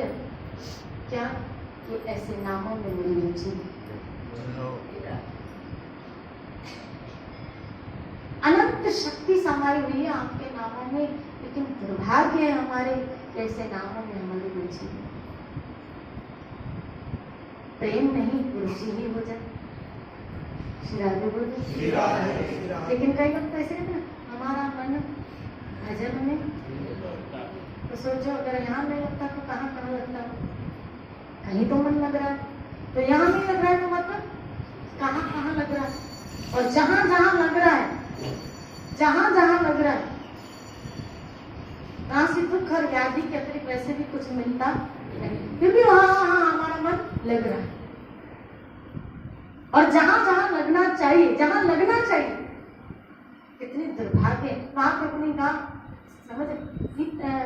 दुर्भाग्य क्या कि ऐसे नामों में मेरी रुचि अनंत शक्ति समाई हुई है आपके नामों में, लेकिन दुर्भाग्य है हमारे ऐसे नामों में हमारी रुचि। प्रेम नहीं रुचि ही हो जाए। श्री राधे बोले। लेकिन कई लोग ऐसे कहते हैं हमारा मन भजन में, तो सोचो अगर यहाँ नहीं लगता तो कहाँ कहाँ लगता है? कहीं तो मन लग रहा है, तो यहाँ नहीं लग रहा है तो मतलब कहाँ कहाँ लग रहा है। और जहां जहां लग रहा है, जहां जहां लग रहा है, वहां से दुख और व्याधि के अतिरिक्त वैसे भी कुछ मिलता नहीं, फिर भी वहां वहां हमारा मन लग रहा है। और जहां जहां लगना चाहिए, जहां लगना चाहिए, कितनी दुर्भाग्य। महाप्रभु ने कहा समझ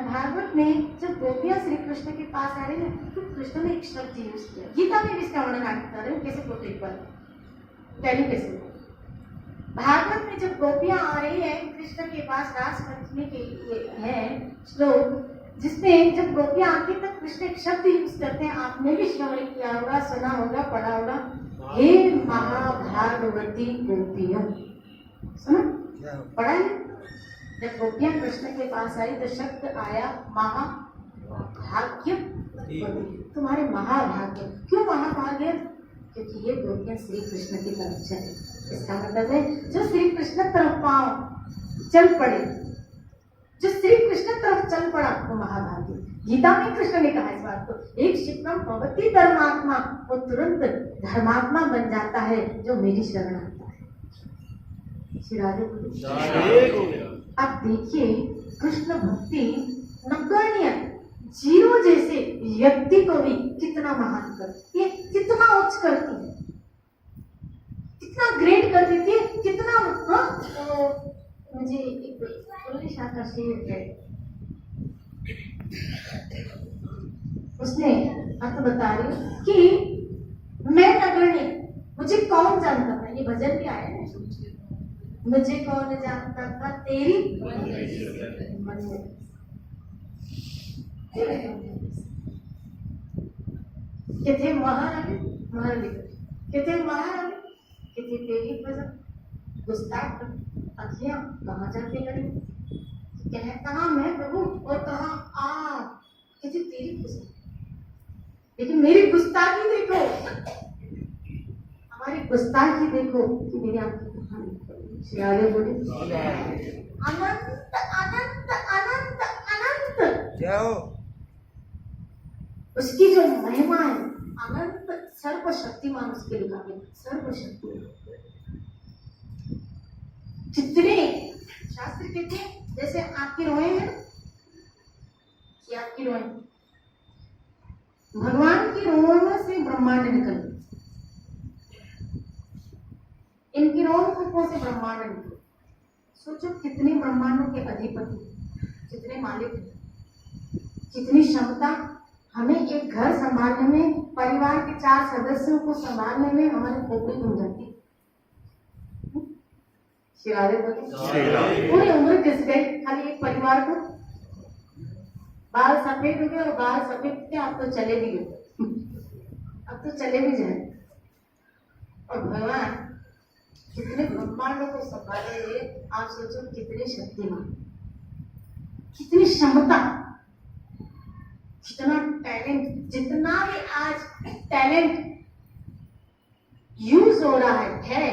भागवत में जब गोपियां श्री कृष्ण के पास आ रही है तो कृष्ण ने एक शब्द यूज किया, गीता में भी इसका वर्णन आता है। कैसे बोलते एक बार पहले कैसे भागवत में जब गोपियां आ रही है कृष्ण के पास रास पंचमी के लिए है श्लोक, जिसमें जब गोपियां आती तब कृष्ण एक शब्द यूज करते हैं, आपने भी श्रवण किया होगा, सुना होगा, पढ़ा होगा, हे महाभागवती गोपियों। सुना पढ़ा है? जब गोपियां कृष्ण के पास आई तो शब्द आया महाभाग्य, तुम्हारे महाभाग्य। क्यों महाभाग्य? क्योंकि ये गोपियां श्री कृष्ण की तरफ चले। इसका मतलब है जो श्री कृष्ण तरफ पांव चल पड़े, जो श्री कृष्ण तरफ चल पड़ा वो महाभाग्य। गीता में कृष्ण ने कहा इस बात को, एक शिप्रम भवति धर्मात्मा, वो तुरंत धर्मात्मा बन जाता है जो मेरी शरण आता है। श्री राधे। अब देखिए कृष्ण भक्ति नगण्य जीरो जैसे व्यक्ति को भी कितना महान करती है, कितना उच्च करती है, कितना ग्रेट कर देती है, कितना। मुझे एक शाह का शेर है, उसने अर्थ बता रही कि मैं नगण्य, मुझे कौन जानता था, ये भजन भी आया है, मुझे कौन जानता था तेरी मंजिल। किथे महारानी महारानी, किथे महारानी, किथे तेरी भजन, गुस्ताख अखियां कहाँ जाती लड़ी, कहाँ मैं प्रभु और कहाँ आप, किथे तेरी भजन। लेकिन मेरी गुस्ताखी देखो, हमारी गुस्ताखी देखो कि मेरी आपकी श्री बोले अनंत अनंत अनंत अनंत जाओ, उसकी जो महिमा है अनंत, सर्वशक्तिमान उसके मुकाबले, सर्वशक्तिमान। जितने शास्त्र कहते हैं जैसे आपकी रोए हैं, ये आपकी रोए, भगवान की रोए से ब्रह्मांड निकल, इनकी रोमकूपों से ब्रह्मांड निकले। सोचो कितने ब्रह्मांडों के अधिपति, कितने मालिक, कितनी क्षमता। हमें एक घर संभालने में, परिवार के 4 सदस्यों को संभालने में हमारी खोपड़ी घूम जाती। पूरी उम्र किस गई खाली एक परिवार को। बाल सफेद हो गए और बाल सफेद थे, अब तो चले भी गए, अब तो चले भी जाए। और भगवान कितने ब्रह्मांडों को संभाले हुए, आप सोचो कितने शक्तिमान, कितनी क्षमता, कितना टैलेंट। जितना भी आज टैलेंट यूज हो रहा है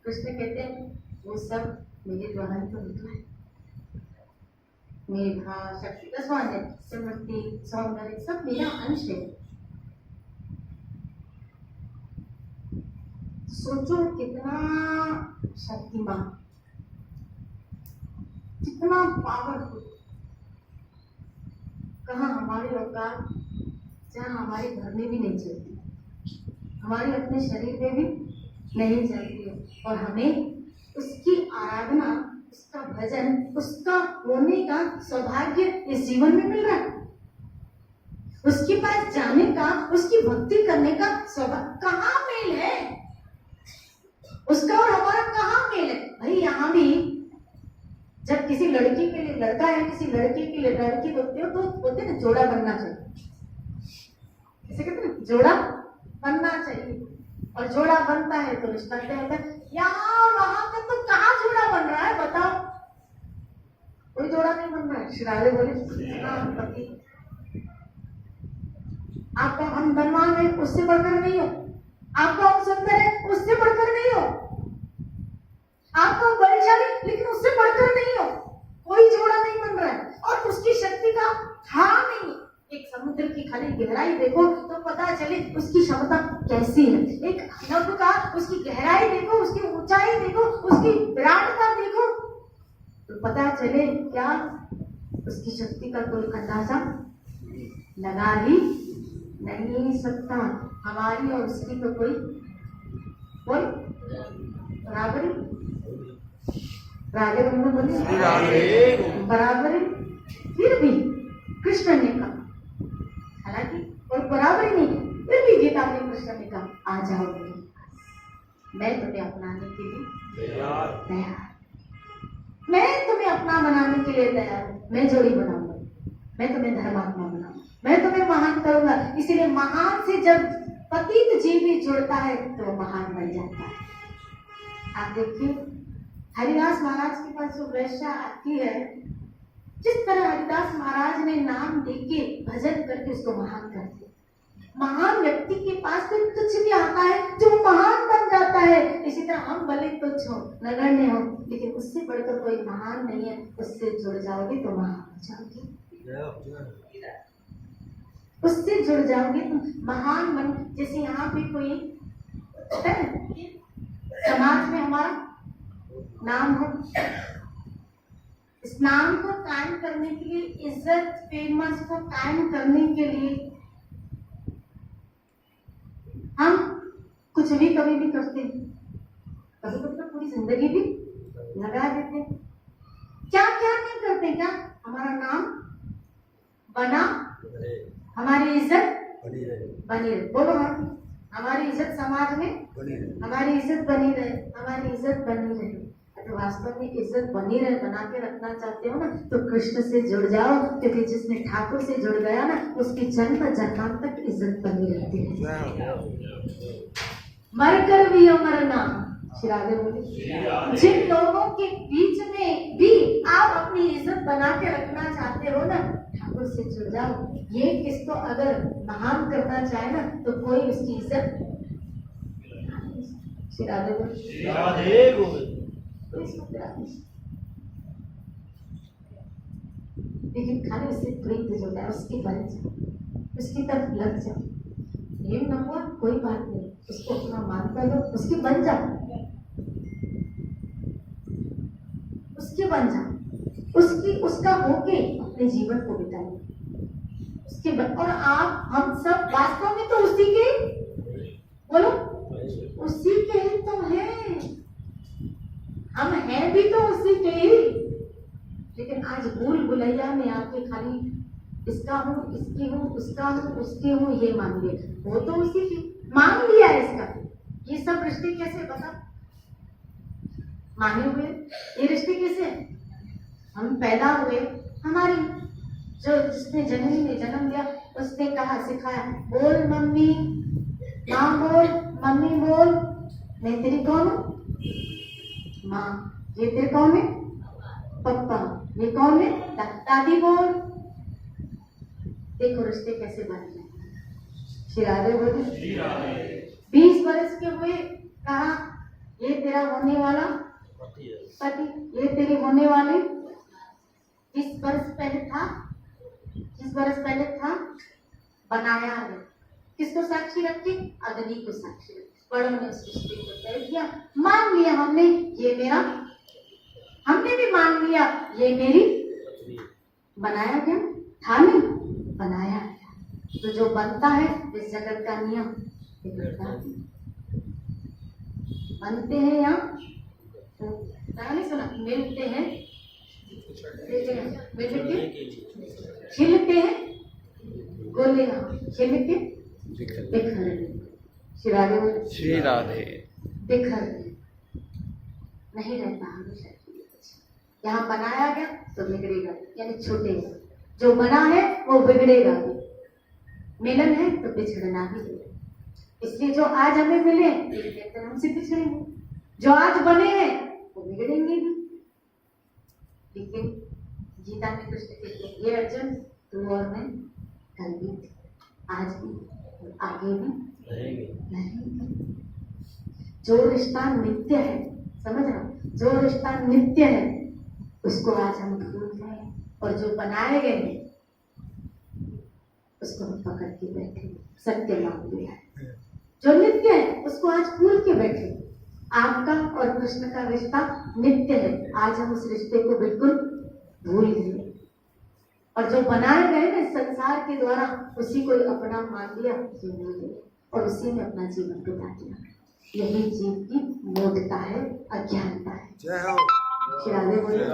कृष्ण कहते हैं वो सब मेरे द्वारा ही तो होता है। मेघा शक्ति, समृद्धि, सौंदर्य सब मेरा अंश है। सोचो कितना शक्तिमान, कितना पावरफुल। कहाँ हमारी औकात, जहाँ हमारे घर में भी नहीं चलती, हमारे अपने शरीर में भी नहीं चलती है, और हमें उसकी आराधना, उसका भजन, उसका होने का सौभाग्य इस जीवन में मिल रहा है। उसके पास जाने का, उसकी भक्ति करने का सौभाग्य कहाँ मेल है? उसका और हमारा कहाँ मेल है? भाई यहाँ भी जब किसी लड़की के लिए लड़का है, किसी लड़के के लिए लड़की होते हो तो बोलते ना जोड़ा बनना चाहिए। इसे कहते हैं जोड़ा बनना चाहिए, और जोड़ा बनता है तो रिश्ता तय होता है। यहाँ वहां का तो कहाँ जोड़ा बन रहा है बताओ? कोई जोड़ा नहीं बन रहा है। श्री राधे बोले पति आपका हम धनवान है उससे बढ़कर नहीं हो, आपका हम सुंदर है उससे बढ़कर नहीं हो, आपका बलशाली लेकिन उससे बढ़कर नहीं हो, कोई जोड़ा नहीं बन रहा है। और उसकी शक्ति का था नहीं। एक समुद्र की खाली गहराई देखो तो पता चले उसकी क्षमता कैसी है। एक नभ का उसकी गहराई देखो, उसकी ऊंचाई देखो, उसकी विराटता देखो तो पता चले क्या उसकी शक्ति का कोई अंदाजा लगा ही नहीं सकता। हमारी और उसकी तो कोई बराबरी राधे रंग बोले बराबरी। फिर भी कृष्ण ने कहा, हालांकि कोई बराबरी नहीं है, फिर भी गीता में कृष्ण ने कहा आ जाओ मैं तुम्हें अपनाने के लिए तैयार, मैं तुम्हें अपना बनाने के लिए तैयार हूं, मैं जोड़ी बनाऊंगा, मैं तुम्हें धर्मात्मा बनाऊंगा, मैं तुम्हें महान करूंगा। इसीलिए महान से जब पतित जीव भी जुड़ता है तो वो महान बन जाता है। आप देखिए हरिदास महाराज के पास जो वैश्या आती है, जिस तरह हरिदास महाराज ने नाम देके भजन करके उसको महान करते, महान व्यक्ति के पास कोई तुच्छ भी आता है जो महान बन जाता है। इसी तरह हम भले तुच्छ हो, नगण्य हो, लेकिन उससे बढ़कर कोई महान नहीं है, उससे जुड़ जाओगे तो महान हो जाओगे, उससे जुड़ जाओगे तो महान बन। जैसे यहाँ पे कोई समाज में हमारा नाम हो, इस नाम को कायम करने के लिए, इज्जत फेमस को कायम करने के लिए हम कुछ भी कभी भी करते हैं, कभी कभी तो पूरी जिंदगी भी लगा देते हैं। क्या क्या नहीं करते, क्या हमारा नाम बना, हमारी इज्जत बनी रहे। बोलो हमारी इज्जत समाज में, हमारी इज्जत बनी रहे, हमारी इज्जत बनी रहे। तो वास्तव में इज्जत बनी रहे, बना के रखना चाहते हो ना तो कृष्ण से जुड़ जाओ, क्योंकि जिसने ठाकुर से जुड़ गया ना उसकी जन्म जन्म तक इज्जत बनी रहती है। मरकर भी मरना। श्री राधे बोले जिन लोगों के बीच में भी आप अपनी इज्जत बना के रखना चाहते हो ना, ठाकुर से जुड़ जाओ। ये किसको अगर महान करना चाहे ना तो कोई उसकी इज्जत। श्री राधे बोले लेकिन खाली उससे प्रीत हो जाए, उसकी बन जाओ, उसकी तरफ लग जाओ, ये ना हुआ कोई बात नहीं, उसको अपना मानता लो, उसकी बन जाओ, उसकी बन जाओ, उसकी उसका होके अपने जीवन को बिताए उसके और आप हम सब वास्तव में तो उसी के, बोलो उसी के ही तो हैं, हम हैं भी तो उसी के ही। लेकिन आज भूल भुलैया में आके खाली इसका हूँ, इसकी हूँ, उसका हूँ, उसकी हूँ, ये मान लिया। वो तो उसी की मान लिया इसका। ये सब रिश्ते कैसे बता माने हुए? ये रिश्ते कैसे? हम पैदा हुए, हमारी जो जिसने जननी ने जन्म दिया उसने कहा सिखाया, बोल मम्मी, माँ बोल, मम्मी बोल, मैं तेरी कौन हूँ? माँ। ये तेरे कौन है? पप्पा। ये कौन है? दादी बोल। देखो रिश्ते कैसे बन गए। श्री राधे बोले 20 वर्ष के हुए, कहा ये तेरा होने वाला पति, ये तेरी होने वाली। 20 वर्ष पहले था, 20 वर्ष पहले था, बनाया है। किसको साक्षी रखी? अग्नि को साक्षी रखी। बड़ों ने उस रिश्ते को तय किया, मान लिया हमने, ये मेरा, हमने भी मान लिया ये मेरी। बनाया गया था नहीं, बनाया गया। तो जो बनता है इस जगत का नियम बनते हैं यहाँ नहीं सुना, मिलते हैं, खिलते हैं, गोले खिलते बिखर। श्री राधे बिखर नहीं रहता हमेशा। यहाँ बनाया गया तो बिगड़ेगा, यानी छूटेगा। जो बना है वो बिगड़ेगा भी। मिलन है तो बिछड़ना भी है। इसलिए जो आज हमें मिले एक दिन हमसे बिछड़ेंगे, जो आज बने हैं वो बिगड़ेंगे भी। लेकिन गीता में कृष्ण कहते हैं, ये अर्जुन तू और मैं कल भी थे, आज भी और आगे भी रहेंगे। जो रिश्ता नित्य है, समझ रहा, जो रिश्ता नित्य है उसको आज हम भूल गए, और जो बनाए गए हैं उसको हम पकड़ के बैठे, सत्य मान लिया है। जो नित्य है उसको आज भूल के बैठे। आपका और कृष्ण का रिश्ता नित्य है, आज हम उस रिश्ते को बिल्कुल भूल गए, और जो बनाए गए ना संसार के द्वारा उसी को अपना मान लिया, और उसी में अपना जीवन बिता दिया। यही जीव की मूर्खता है, अज्ञानता है। शिराधे बोले।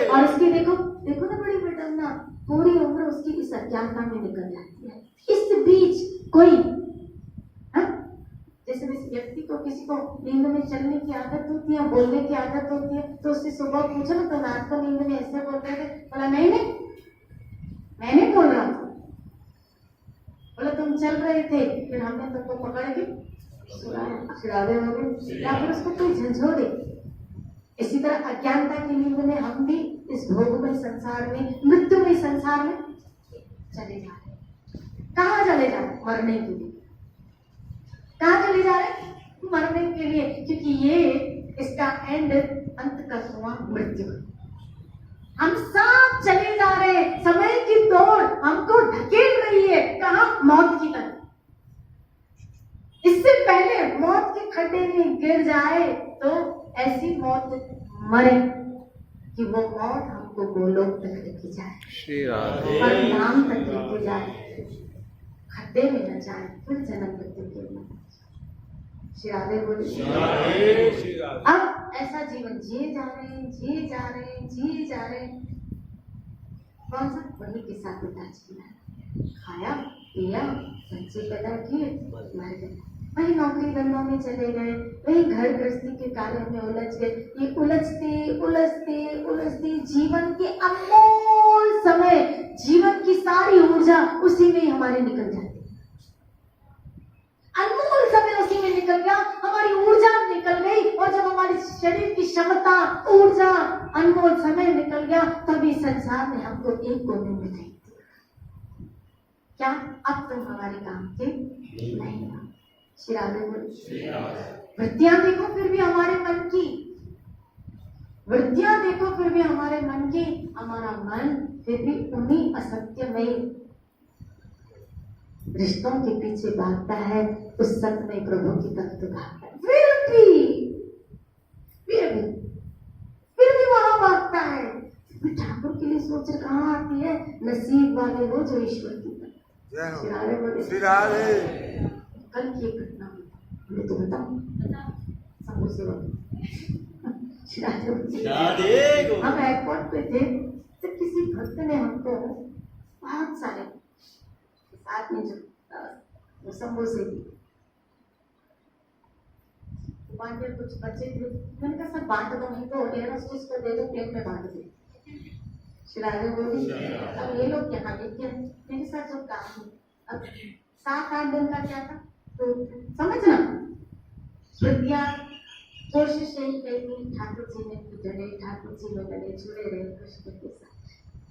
और इसकी देखो देखो ना बड़ी बेटम ना, पूरी उम्र उसकी इस अज्ञानता में निकल जाती है। इस बीच कोई जैसे व्यक्ति को किसी को नींद में चलने की आदत होती है, बोलने की आदत होती है, तो उससे सुबह पूछो ना तो रात को नींद में ऐसे बोलते थे, बोला नहीं मैं नहीं बोल रहा था, बोला तुम चल रहे थे, फिर हमने तुमको पकड़ के सुराया, या फिर उसको कोई झंझोड़े। इसी तरह अज्ञानता की नींद में हम भी इस भोगमय संसार में, मृत्युमय संसार में चले जा रहे। कहाँ चले जा रहे? मरने के लिए। कहाँ चले जा रहे? मरने के लिए, क्योंकि ये इसका एंड, अंत का हुआ मृत्यु। हम सब चले जा रहे हैं, समय की दौड़ हमको ढकेल रही है, कहाँ? मौत की तरफ। इससे पहले मौत के खड्डे में गिर जाए तो ऐसी मौत मरे कि वो मौत हमको गोलोक तक लेके जाए, परिणाम तक लेके जाए, खड्डे में न जाए, फिर जन्म मृत्यु के लिए। शिराधे बोले। अब ऐसा जीवन जिए जा रहे हैं, जिए जा रहे हैं, जिए जा रहे हैं। कौन सा? वही किस्सा पिताजी ने खाया पिया, बच्चे पैदा किए, मर गए। वही नौकरी धंधों में चले गए, वही घर गृहस्थी के कार्य में उलझ गए। ये उलझते उलझते उलझते जीवन के अनमोल समय, जीवन की सारी ऊर्जा उसी में हमारे निकल जाती। अनमोल समय उसी में निकल गया, हमारी ऊर्जा निकल गई, और जब हमारी शरीर की क्षमता, ऊर्जा, अनमोल समय निकल गया, तभी संसार ने हमको एक कोने में नहीं दिया। क्या अब तुम हमारे काम के नहीं हो? शिराधे बोले। वृत्तियां देखो फिर भी हमारे मन की, वृत्तियां देखो फिर भी हमारे मन की, हमारा मन फिर भी उन्हीं असत्यमय रिश्तों के पीछे भागता है, उस सत्य में प्रभु की तरफ भागता है। फिर भी वहां भागता है। ठाकुर के लिए सोच कहाँ आती है? नसीब वाले वो जो ईश्वर की तरफ। शिराधे बोले। कल की एक घटना हुई, मैं तो बताऊं, समोसे हम एयरपोर्ट पे थे, तो किसी भक्त ने हमको बहुत सारे साथ में जो समोसे दिए, कुछ बच्चे थे, मैंने कहा सब बांट दो, नहीं तो एयर होस्टेस को दे दो, प्लेट में बांट दो। शिराधे बोली। अब ये लोग यहाँ लेके मेरे साथ जो काम है, अब 7-8 दिन का क्या था, तो समझना वृत्तियां कोशिश यही कही, ठाकुर जी ने पूजने, ठाकुर जी में गले जुड़े रहे कृष्ण के साथ।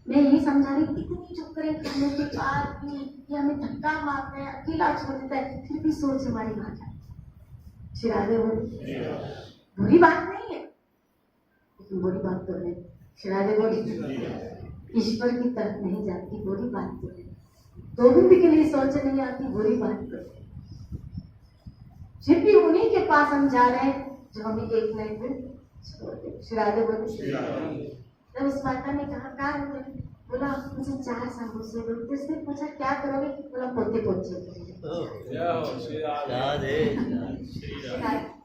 मैं यही समझा रही, कितनी चक्करें खाने के बाद भी ये हमें धक्का मारता है, अकेला छोड़ देता है, फिर भी सोच हमारी बात है। शिराधे बोली। बुरी बात नहीं है, लेकिन बुरी बात तो है। शिराधे बोली। ईश्वर की तरफ नहीं जाती, बुरी बात तो है। तो भी के लिए सोच नहीं आती, बुरी बात तो है। फिर भी उन्हीं के पास हम जा रहे हैं जो हमें एक मिनट में छोड़ दे। शिराधे बोले। जब उस माता ने कहा क्या हो गया, बोला मुझे 4 समोसे दो। तो उसने पूछा क्या करोगे, बोला पोते पोते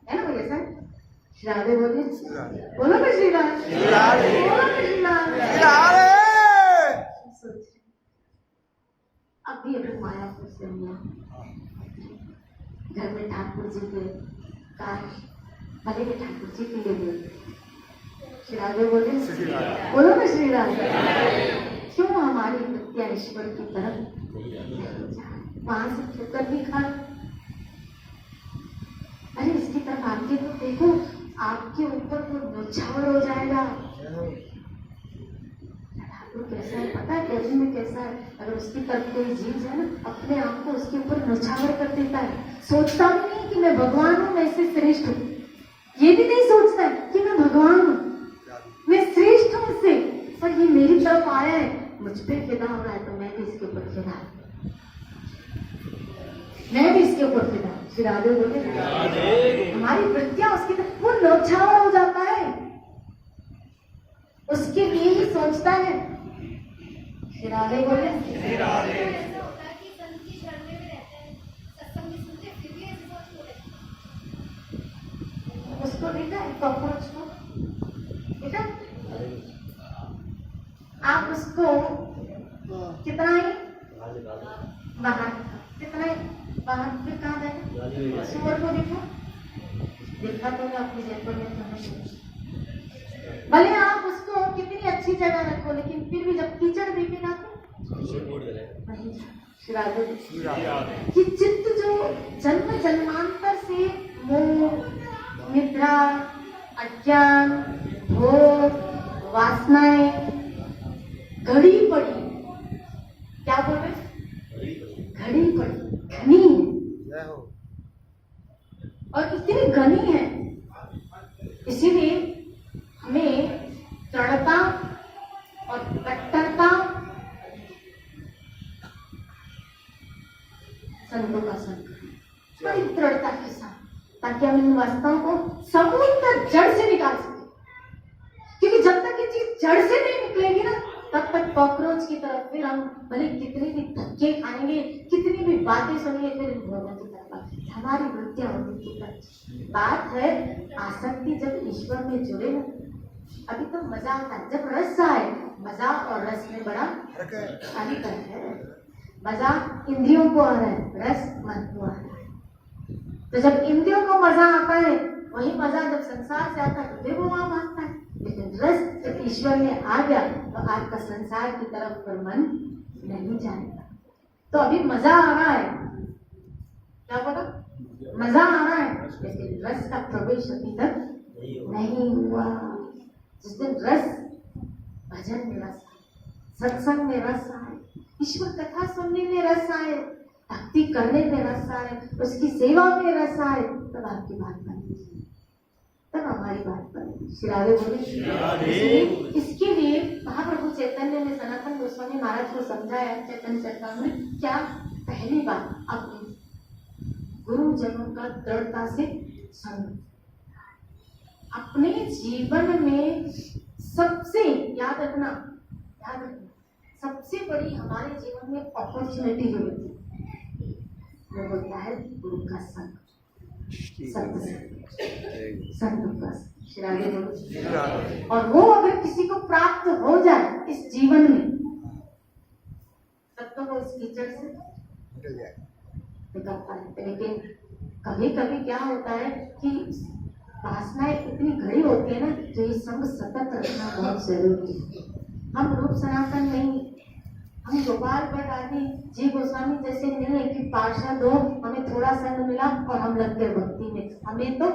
है ना भैया सर। शिराधे बोले। बोलो ना श्रीराम, बोलो ना श्रीराम। अभी अभी मायापुर से घर में ठाकुर जी के कार्य भले के ठाकुर जी के लिए बोले। शिराधे बोले। बोलो ना श्रीराम। क्यों हमारी वृत्तियां ईश्वर की तरफ वहां से ठोकर भी खा। अरे इसकी तरफ आके तो देखो, आपके ऊपर तो न्यौछावर हो जाएगा। ठाकुर कैसा है पता है, प्रभु में कैसा है, अगर उसकी तरफ कोई जीव है ना, अपने आप को उसके ऊपर न्यौछावर कर देता है। सोचता भी नहीं कि मैं भगवान हूँ, मैं इससे श्रेष्ठ हूँ। ये भी नहीं सोचता है कि मैं भगवान हूँ, मैं श्रेष्ठ हूँ उससे, पर ये मेरी तरफ आया है, मुझ पे फिदा हो रहा है, तो मैं भी इसके ऊपर फिदा, मैं भी इसके ऊपर फिदा। श्री राधे बोले, हमारी वृत्तियां उसकी तरफ, वो न्यौछावर हो जाता है, उसके लिए ही सोचता है। श्री राधे बोले, उसको देखा है कॉकरोच को, देखा आप उसको कितना ही बाहर, कितना ही बाहर, फिर कहाँ जाएगा? सुअर को देखो, देखा तो अपनी जयपुर में, भले आप उसको कितनी अच्छी जगह रखो, लेकिन फिर भी जब कीचड़ देखेगा तो नहीं। कि चित्त जो जन्म जन्मांतर से मोह, निद्रा, अज्ञान, भोग, वासनाएं घड़ी पड़ी, क्या बोल रहे, घड़ी पड़ी, घनी है, और इतनी घनी है, इसीलिए हमें दृढ़ता और कट्टरता संतों का संग, बड़ी दृढ़ता के साथ, ताकि हम इन वास्तवों को समुद्र जड़ से निकाल सके। क्योंकि जब तक ये चीज जड़ से नहीं निकलेगी ना, तब तक कॉकरोच की तरफ फिर हम भले कितनी भी धक्के खाएंगे, कितनी भी बातें सुनेंगे, फिर भोगों की तरफ हमारी वृत्तियां होती की। बात है आसक्ति जब ईश्वर में जुड़े ना, अभी तो मजा आता है, जब रस आए, मजा और रस में बड़ा अंतर है। मजा इंद्रियों को आ रहा है, रस मन को आ रहा है। तो जब इंद्रियों को मजा आता है, वही मजा जब संसार से आता है तो फिर वो वहां भागता है। लेकिन रस जब ईश्वर में आ गया तो आपका संसार की तरफ पर मन नहीं जाएगा। तो अभी मजा आ रहा है, क्या बोला, मजा आ रहा है, लेकिन रस का प्रवेश अभी तक नहीं हुआ। जिस दिन रस, भजन में रस आए, सत्संग में रस आए, ईश्वर कथा सुनने में रस आए, भक्ति करने में रस आए, उसकी सेवा में रस आए, तब आपकी बात बनेगी, तब हमारी बात बनेगी। श्री राधे बोले। इसके लिए महाप्रभु चैतन्य ने सनातन गोस्वामी महाराज को समझाया चैतन्य चरितामृत, क्या पहली बात अपने गुरुजनों का दृढ़ता से संग। अपने जीवन में सबसे याद रखना, सबसे बड़ी हमारे जीवन में अपॉर्चुनिटी जो होती है, वो होता है गुरु का संग, संतों का संग। और वो अगर किसी को प्राप्त हो जाए इस जीवन में, तब तो वो इस कीचड़ से निकल पाए। लेकिन कभी कभी क्या होता है कि वासनाएं इतनी घड़ी होती है ना, तो ये संग सतत रखना बहुत जरूरी है। हम रूप सनातन नहीं, हम गोपाल भट्ट आदि जी गोस्वामी जैसे नहीं है कि पार्षद हो, हमें थोड़ा संग मिला और हम लग गए भक्ति में। हमें तो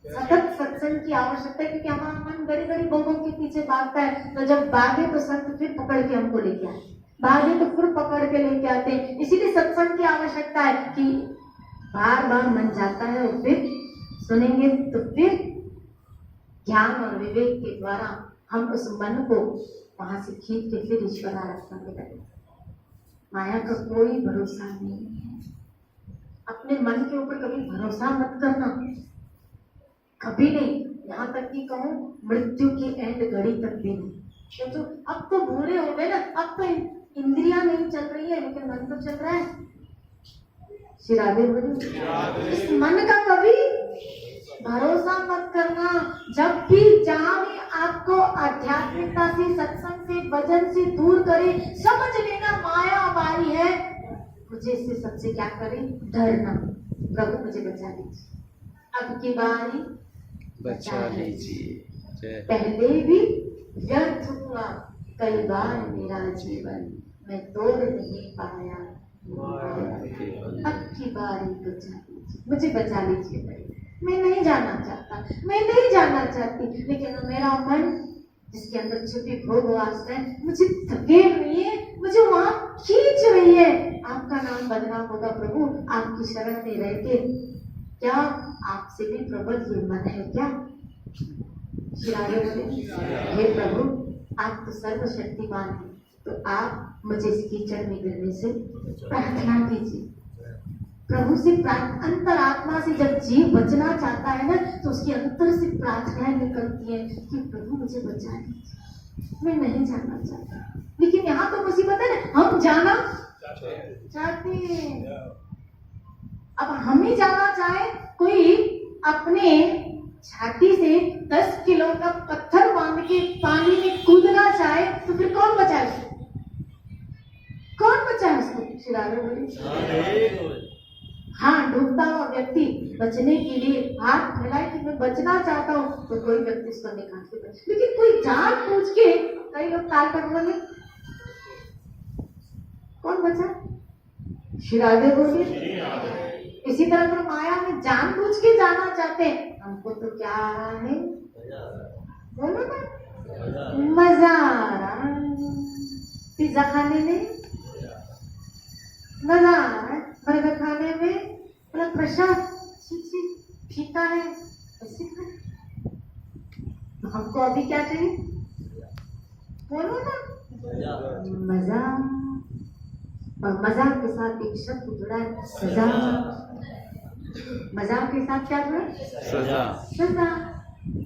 सतत सत्संग की आवश्यकता है, क्योंकि हमारा मन बड़ी बड़ी भोगों के पीछे भागता है। तो जब भागे तो संत फिर पकड़ के हमको लेके आए, भागे तो फिर पकड़ के लेके आते हैं। इसीलिए सत्संग की आवश्यकता है कि बार बार मन जाता है और फिर सुनेंगे तो फिर ज्ञान और विवेक के द्वारा हम उस मन को वहां से खींच के फिर ईश्वर आराधना में करें। माया का कोई भरोसा नहीं है। अपने मन के ऊपर कभी भरोसा मत करना, कभी नहीं, यहाँ तक कि कहूँ मृत्यु की एंड घड़ी तक भी नहीं। तो अब तो बूढ़े हो गए ना, अब तो इंद्रियां नहीं चल रही है, लेकिन मन तो चल रहा है। श्री राधे बोली, इस मन का कभी भरोसा मत करना। जब भी जहां भी आपको आध्यात्मिकता से, सत्संग से, भजन से दूर करे, समझ लेना माया हमारी है। मुझे इससे सबसे क्या करे, डरना। प्रभु मुझे बचा लीजिए, अब की बारी बचा लीजिए। पहले भी व्यर्थ हुआ कई बार मेरा जीवन, मैं तोड़ नहीं पाया। बार ही बचा लीजिए, मुझे बचा लीजिए भाई, मैं नहीं जाना चाहता, मैं नहीं जाना चाहती, लेकिन मेरा मन जिसके अंदर छुपी भोग वासना है मुझे धकेल रही है, मुझे वहां खींच रही है। आपका नाम बदनाम होगा प्रभु, आपकी शरण में रह के क्या आपसे भी प्रबल ये मन है क्या? श्री राधे बोले, हे प्रभु आप तो सर्वशक्तिमान हैं, तो आप मुझे इस कीचड़ में गिरने से प्रार्थना कीजिए। प्रभु से अंतर आत्मा से जब जीव बचना चाहता है ना, तो उसके अंतर से प्रार्थनाएं निकलती है कि प्रभु मुझे बचा लीजिए, मैं नहीं जाना चाहता। लेकिन यहाँ तो मुसीबत है ना, हम जाना चाहते हैं। अब हम ही जाना चाहे, कोई अपने छाती से 10 किलो का पत्थर बांध के पानी में कूदना चाहे तो फिर कौन बचाए उसको? कौन बचाए उसको? श्री राधे बोले, हाँ, डूबता हुआ व्यक्ति बचने के लिए हाथ फैलाए कि मैं बचना चाहता हूँ, तो कोई व्यक्ति उसको निकाल के बचे। लेकिन कोई जान पूछ के, कई लोग ताल कर बोले, कौन बचा? श्री राधे बोले। इसी तरह पर माया में जान पूछ के जाना चाहते हैं, हमको तो क्या आ रहा है, बोलो ना, मजा आ रहा है पिज्जा खाने में, मजा आ रहा है बर्गर खाने में, मतलब प्रसाद फीका है, ऐसे तो हमको अभी क्या चाहिए, बोलो ना, मजा। और मजाक के साथ एक शब्द जुड़ा है, सजा। मजाक के साथ क्या जुड़ा? सजा। सजा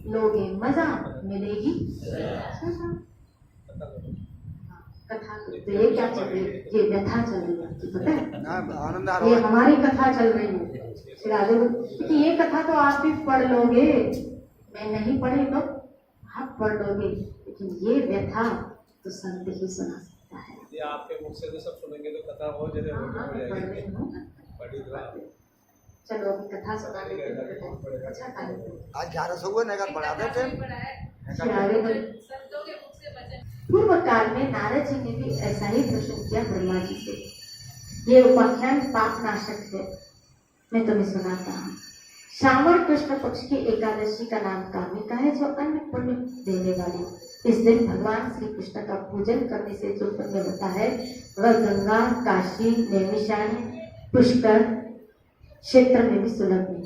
लोगे मजा, मिलेगी सजा। कथा तो ये क्या चल रही है, ये व्यथा चल रही है, पता है, ये हमारी कथा चल रही है। श्री राधे, क्योंकि ये कथा तो आप भी पढ़ लोगे, मैं नहीं पढ़ी तो आप पढ़ लोगे, लेकिन ये व्यथा तो संत ही सुना सकता है। ये आपके मुख से तो सब सुनेंगे तो कथा बहुत जगह चलो अभी कथा सुना देते। अच्छा आज 1100 को नगर बढ़ा देते। पूर्व काल में नारद जी ने भी ऐसा ही प्रश्न किया ब्रह्मा जी से। ये उपाख्यान पाप नाशक है, मैं तुम्हें सुनाता हूँ। श्रावण कृष्ण पक्ष की एकादशी का नाम कामिका है, जो अन्न पुण्य देने वाली। इस दिन भगवान श्री कृष्ण का पूजन करने से जो पुण्य होता है वह गंगा, काशी, नैमिषारण्य, पुष्कर क्षेत्र में भी सुलभ नहीं।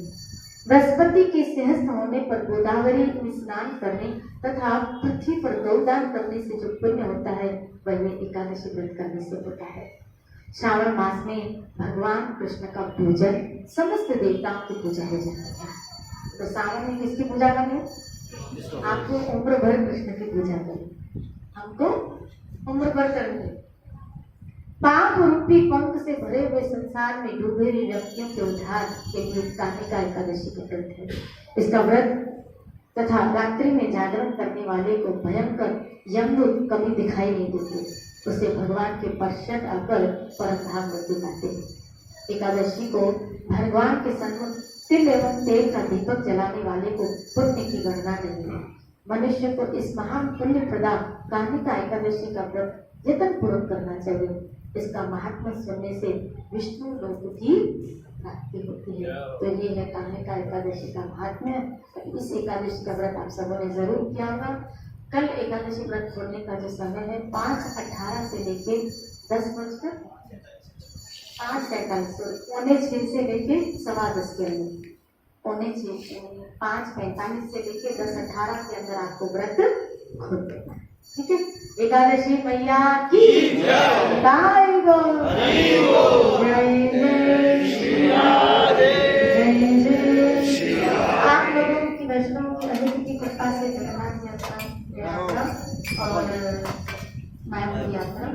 बृहस्पति के सहस्त्र होने पर गोदावरी में स्नान करने तथा पृथ्वी पर गौदान करने से जो पुण्य होता है वह एकादशी व्रत करने से होता है। श्रावण मास में भगवान कृष्ण का पूजन समस्त देवताओं की पूजा हो जाती है। तो श्रावण में किसकी पूजा करें? आपको उम्र भर कृष्ण की पूजा करें, हमको उम्र भर करनी। पाप रूपी पंख से भरे हुए संसार में डूबे हुए व्यक्तियों के उद्धार के लिए कामिका एकादशी का व्रत है। इसका व्रत तथा रात्रि में जागरण करने वाले को भयंकर यमदूत कभी दिखाई नहीं देते, उसे भगवान के पश्चात आकर परम धाम लेके जाते हैं। एकादशी को भगवान के सन्मुख तिल एवं तेल का दीपक जलाने वाले को पुण्य की गणना नहीं है। मनुष्य को इस महान पुण्य प्रदा कामिका एकादशी का व्रत यत्न पूर्वक करना चाहिए। इसका महात्मा सुनने से विष्णु लोक की प्राप्ति होती है। तो ये है कामिका एकादशी का महात्म्य। इस एकादशी का व्रत आप सबों ने जरूर किया होगा। कल एकादशी व्रत खोलने का जो समय है 5:18 से लेके 10:45 5:45 से लेके 10:15 के अंदर, 5:45 से लेके 10:18 के अंदर आपको व्रत खोल देना है। ठीक है। एकादशी मैया की जय। जय जय आप लोगों की वैष्णव की अधिक की कृपा से जगन्नाथ यात्रा और मायावती यात्रा